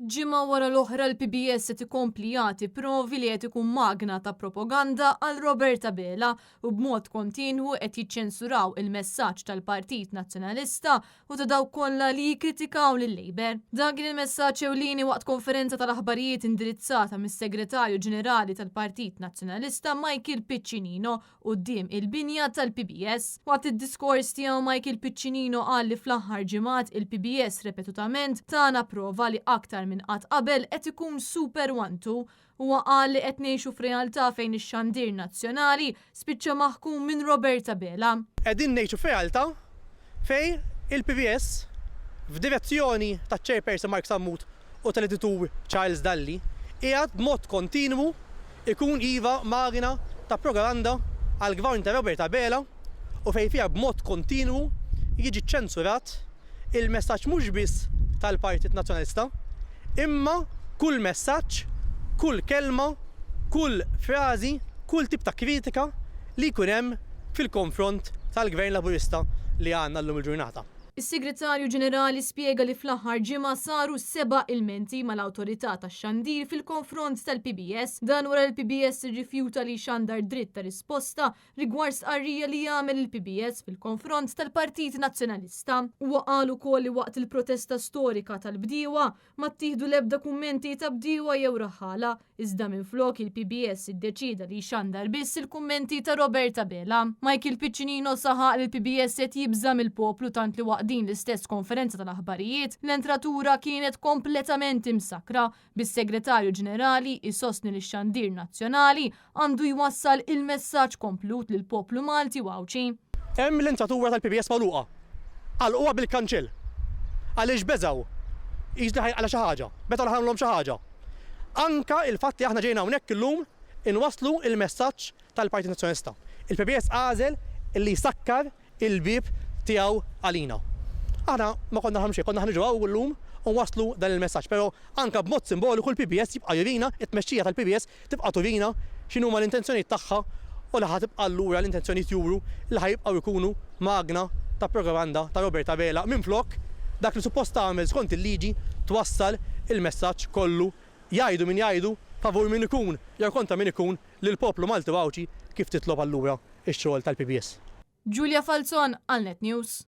Ġimgħa wara l-oħra l-PBS se tikompli jagħti provi li qed ikun magna ta' propaganda għal Roberta Bela u b'mod kontinwu qed jiċċensuraw il-messaġġ tal-Partit Nazzjonalista u ta' dawk kollha li jikkritikaw lil-Labor. Dan kien il-messaġġ ewlieni waqt konferenza tal-aħbarijiet indirizzata mis-Segretarju Ġenerali tal-Partit Nazzjonalista Michael Piccinino quddiem il-binja tal-PBS. Waqt id-diskors tiegħu Michael Piccinino qal li fl-aħħar ġimgħat il-PBS repetutament tagħna prova li aktar minn qatt qabel qed ikun super wantu u qal li qed ngħixu f'realtà fejn ix-xandir nazzjonali spiċċa maħkum minn Roberta Bela. Qegħdin ngħixu f'realtà fejn il-PBS f'direzzjoni taċ-Chairperson Mark Sammut u tal-editur Charles Dalli qiegħed b'mod kontinwu ikun iva magna ta' propaganda għall gvern ta' Roberta Bela u fejn fiha b'mod kontinwu jiġi ċensurat il-messaġġ mhux biss tal-Partit Nazzjonalista, imma kull messaġġ, kull kelma, kull frażi, kull tip ta' kritika li jkun hemm fil-konfront tal-Gvern Laburista li għandna llum il-ġurnata. Is-Segretarju Ġenerali spjega li fl-aħħar ġimgħa saru 7 ilmenti mal-awtorità tax-xandir fil-konfront tal-PBS dan wara l-PBS irrifjuta li xandar dritt ta' risposta rigward stqarrija li jagħmel il-PBS fil-konfront tal-Partit Nazzjonalista. Huwa qal ukoll li waqt il-protesta storika tal-bdiewa ma ttieħdu l-ebda kummenti ta' bdiewa jew raħala iżda minflok il-PBS iddeċida li xandar biss il-kummenti ta' Roberta Bela. Michael Piccinino saħaq li l-PBS qed jibża mill-poplu tant li waqt din l-istess konferenza tal-aħbarijiet, l-entratura kienet kompletament imsakra bis-Segretarju Ġenerali isostni li x-xandir nazzjonali għandu jwassal il-messaġġ komplut lil poplu Malti u Awċi. Hemm l-entratura tal-PBS magħluqa. Għalquha bil-kanċell. Għaliex beżgħu jiġli ħajqala xi ħaġa, beta ħanlhom xi ħaġa. Anka il-fatt li aħna ġejna hawnhekk illum inwasslu il-messaġġ tal-Partit Nazzjonalista. Il-PBS għażel illi jsakkar il-bib tiegħu għalina. Aħna ma konna ħamxie, konna ħniġu għaw l-lum u waslu dan il-messaġġ, pero anka b'mod simboliku l-PBS jibqa' jurina, it-tmexxija tal-PBS tibqa' turina x'inhuma l-intenzjonijiet tagħha u li ħatibqa' allura l-intenzjonijiet juru li ħajibqgħu jkunu magna ta' propaganda ta' Roberta Bela minflok dak li suppost tagħmel skont il-liġi twassal il-messaġġ kollu jgħidu min jgħidu favur min ikun jew kontra min ikun lil poplu Malti u Awċi kif titlob allura x-xogħol tal-PBS. Giulia Falzon għal Net News.